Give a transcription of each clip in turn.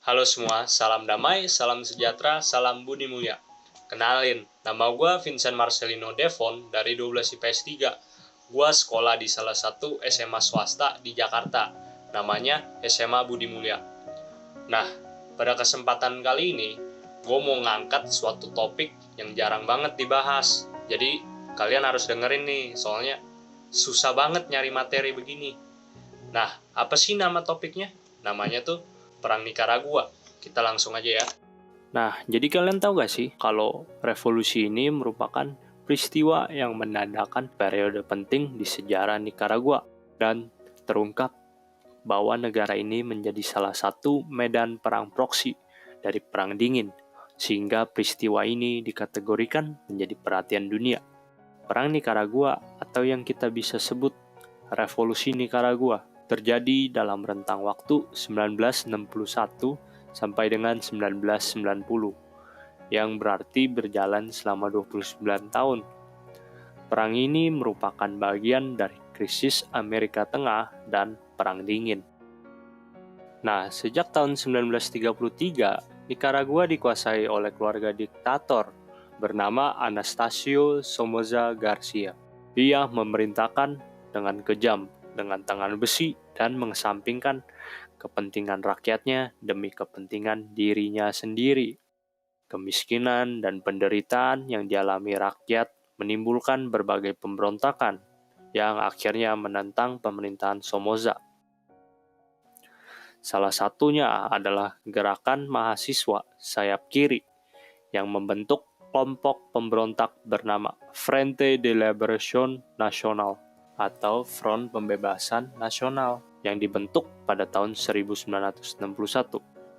Halo semua, salam damai, salam sejahtera, salam budi mulia. Kenalin, nama gue Vincent Marcelino Devon dari 12 IPS 3. Gue sekolah di salah satu SMA swasta di Jakarta, namanya SMA Budi Mulia. Nah, pada kesempatan kali ini, gue mau ngangkat suatu topik yang jarang banget dibahas. Jadi, kalian harus dengerin nih, soalnya susah banget nyari materi begini. Nah, apa sih nama topiknya? Namanya tuh Perang Nicaragua. Kita langsung aja ya. Nah, jadi kalian tahu gak sih kalau revolusi ini merupakan peristiwa yang menandakan periode penting di sejarah Nicaragua dan terungkap bahwa negara ini menjadi salah satu medan perang proksi dari Perang Dingin, sehingga peristiwa ini dikategorikan menjadi perhatian dunia. Perang Nicaragua atau yang kita bisa sebut Revolusi Nicaragua terjadi dalam rentang waktu 1961 sampai dengan 1990, yang berarti berjalan selama 29 tahun. Perang ini merupakan bagian dari krisis Amerika Tengah dan Perang Dingin. Nah, sejak tahun 1933, Nicaragua dikuasai oleh keluarga diktator bernama Anastasio Somoza Garcia. Dia memerintahkan dengan kejam, dengan tangan besi, dan mengesampingkan kepentingan rakyatnya demi kepentingan dirinya sendiri. Kemiskinan dan penderitaan yang dialami rakyat menimbulkan berbagai pemberontakan yang akhirnya menentang pemerintahan Somoza. Salah satunya adalah gerakan mahasiswa sayap kiri yang membentuk kelompok pemberontak bernama Frente de Liberación Nacional atau Front Pembebasan Nasional yang dibentuk pada tahun 1961.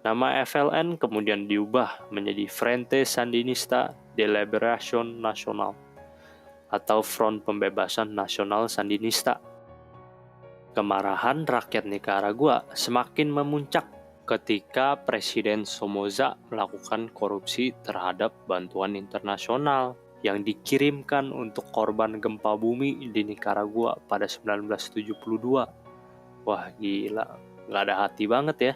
Nama FLN kemudian diubah menjadi Frente Sandinista de Liberación Nacional atau Front Pembebasan Nasional Sandinista. Kemarahan rakyat Nicaragua semakin memuncak ketika Presiden Somoza melakukan korupsi terhadap bantuan internasional yang dikirimkan untuk korban gempa bumi di Nicaragua pada 1972. Wah gila, nggak ada hati banget ya.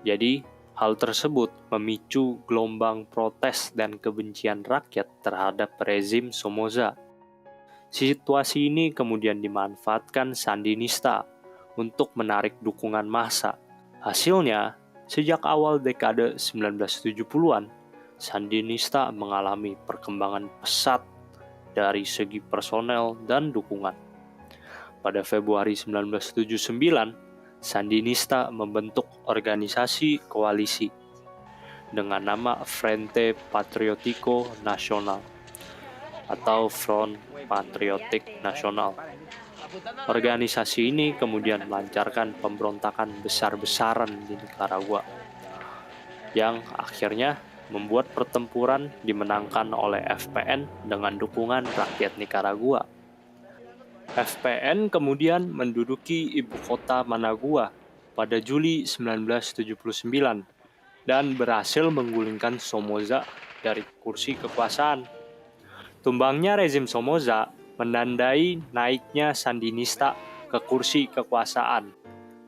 Jadi, hal tersebut memicu gelombang protes dan kebencian rakyat terhadap rezim Somoza. Situasi ini kemudian dimanfaatkan Sandinista untuk menarik dukungan massa. Hasilnya, sejak awal dekade 1970-an, Sandinista mengalami perkembangan pesat dari segi personel dan dukungan. Pada Februari 1979, Sandinista membentuk organisasi koalisi dengan nama Frente Patriótico Nacional atau Front Patriotik Nasional. Organisasi ini kemudian melancarkan pemberontakan besar-besaran di Nicaragua yang akhirnya membuat pertempuran dimenangkan oleh FPN dengan dukungan rakyat Nicaragua. FPN kemudian menduduki ibu kota Managua pada Juli 1979 dan berhasil menggulingkan Somoza dari kursi kekuasaan. Tumbangnya rezim Somoza menandai naiknya Sandinista ke kursi kekuasaan.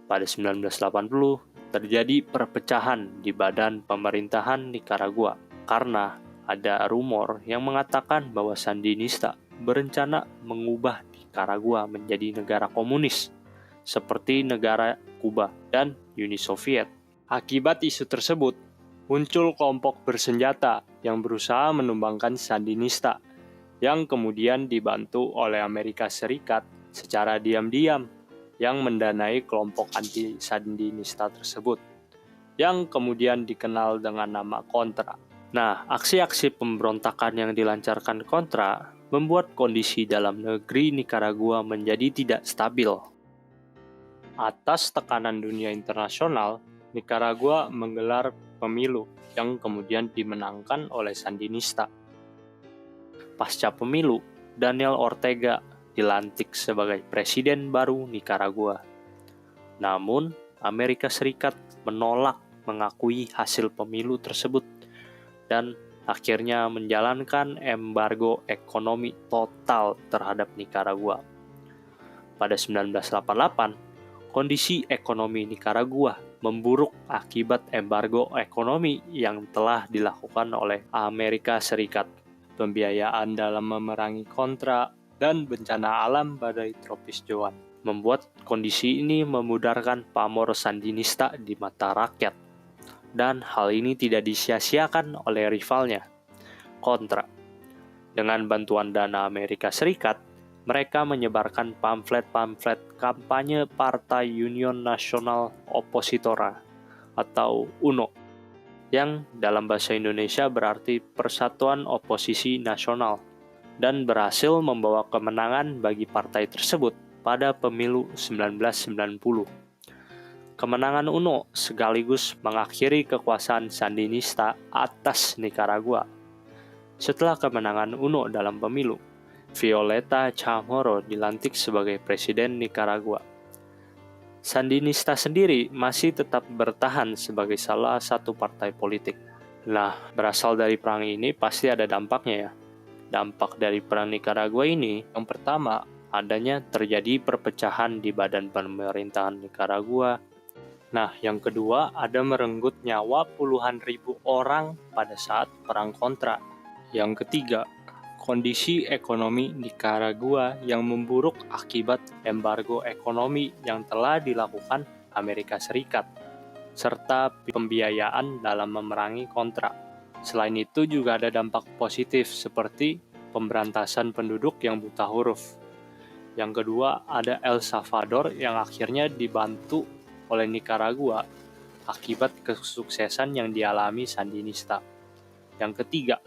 Pada 1980, terjadi perpecahan di badan pemerintahan Nicaragua karena ada rumor yang mengatakan bahwa Sandinista berencana mengubah Nicaragua menjadi negara komunis seperti negara Kuba dan Uni Soviet. Akibat isu tersebut, muncul kelompok bersenjata yang berusaha menumbangkan Sandinista yang kemudian dibantu oleh Amerika Serikat secara diam-diam yang mendanai kelompok anti-Sandinista tersebut, yang kemudian dikenal dengan nama Contra. Nah, aksi-aksi pemberontakan yang dilancarkan Contra membuat kondisi dalam negeri Nicaragua menjadi tidak stabil. Atas tekanan dunia internasional, Nicaragua menggelar pemilu yang kemudian dimenangkan oleh Sandinista. Pasca pemilu, Daniel Ortega dilantik sebagai presiden baru Nicaragua. Namun, Amerika Serikat menolak mengakui hasil pemilu tersebut dan akhirnya menjalankan embargo ekonomi total terhadap Nicaragua. Pada 1988, kondisi ekonomi Nicaragua memburuk akibat embargo ekonomi yang telah dilakukan oleh Amerika Serikat, pembiayaan dalam memerangi kontra, dan bencana alam badai tropis Joan, membuat kondisi ini memudarkan pamor Sandinista di mata rakyat. Dan hal ini tidak disia-siakan oleh rivalnya, Kontra. Dengan bantuan dana Amerika Serikat, mereka menyebarkan pamflet-pamflet kampanye Partai Union Nasional Opositora atau UNO, yang dalam bahasa Indonesia berarti Persatuan Oposisi Nasional, dan berhasil membawa kemenangan bagi partai tersebut pada pemilu 1990. Kemenangan UNO sekaligus mengakhiri kekuasaan Sandinista atas Nicaragua. Setelah kemenangan UNO dalam pemilu, Violeta Chamorro dilantik sebagai Presiden Nicaragua. Sandinista sendiri masih tetap bertahan sebagai salah satu partai politik. Nah, berasal dari perang ini pasti ada dampaknya ya. Dampak dari perang Nicaragua ini, yang pertama, adanya terjadi perpecahan di badan pemerintahan Nicaragua. Nah, yang kedua, ada merenggut nyawa puluhan ribu orang pada saat perang kontra. Yang ketiga, kondisi ekonomi Nicaragua yang memburuk akibat embargo ekonomi yang telah dilakukan Amerika Serikat, serta pembiayaan dalam memerangi kontra. Selain itu juga ada dampak positif seperti pemberantasan penduduk yang buta huruf. Yang kedua, ada El Salvador yang akhirnya dibantu oleh Nicaragua akibat kesuksesan yang dialami Sandinista. Yang ketiga,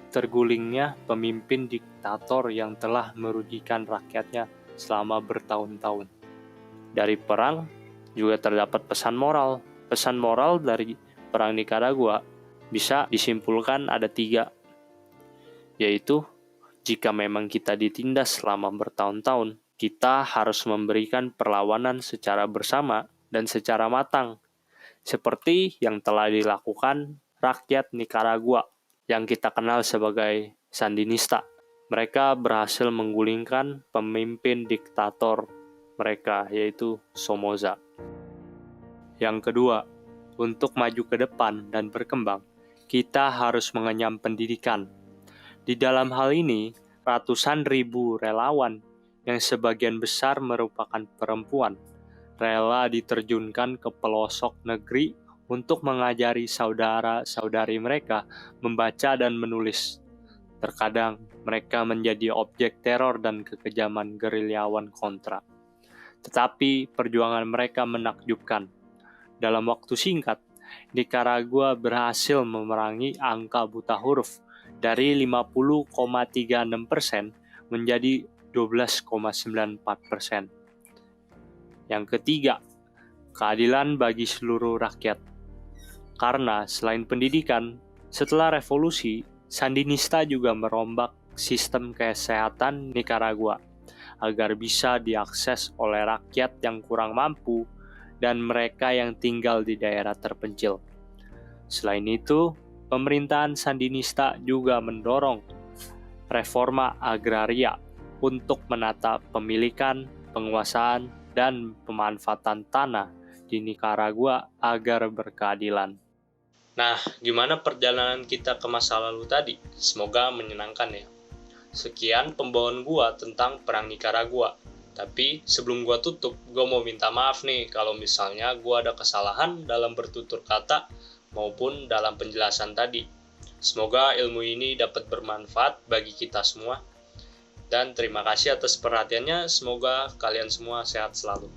tergulingnya pemimpin diktator yang telah merugikan rakyatnya selama bertahun-tahun. Dari perang juga terdapat pesan moral. Pesan moral dari perang Nicaragua bisa disimpulkan ada 3, yaitu jika memang kita ditindas selama bertahun-tahun, kita harus memberikan perlawanan secara bersama dan secara matang, seperti yang telah dilakukan rakyat Nicaragua yang kita kenal sebagai Sandinista. Mereka berhasil menggulingkan pemimpin diktator mereka, yaitu Somoza. Yang kedua, untuk maju ke depan dan berkembang, kita harus mengenyam pendidikan. Di dalam hal ini, ratusan ribu relawan yang sebagian besar merupakan perempuan, rela diterjunkan ke pelosok negeri untuk mengajari saudara-saudari mereka membaca dan menulis. Terkadang mereka menjadi objek teror dan kekejaman gerilyawan kontra. Tetapi perjuangan mereka menakjubkan. Dalam waktu singkat, Nicaragua berhasil memerangi angka buta huruf dari 50,36% menjadi 12,94%. Yang ketiga, keadilan bagi seluruh rakyat. Karena selain pendidikan, setelah revolusi, Sandinista juga merombak sistem kesehatan Nicaragua agar bisa diakses oleh rakyat yang kurang mampu dan mereka yang tinggal di daerah terpencil. Selain itu, pemerintahan Sandinista juga mendorong reforma agraria untuk menata pemilikan, penguasaan, dan pemanfaatan tanah di Nicaragua agar berkeadilan. Nah, gimana perjalanan kita ke masa lalu tadi? Semoga menyenangkan ya. Sekian pembawaan gua tentang perang Nicaragua. Tapi sebelum gua tutup, gua mau minta maaf nih kalau misalnya gua ada kesalahan dalam bertutur kata maupun dalam penjelasan tadi. Semoga ilmu ini dapat bermanfaat bagi kita semua. Dan terima kasih atas perhatiannya, semoga kalian semua sehat selalu.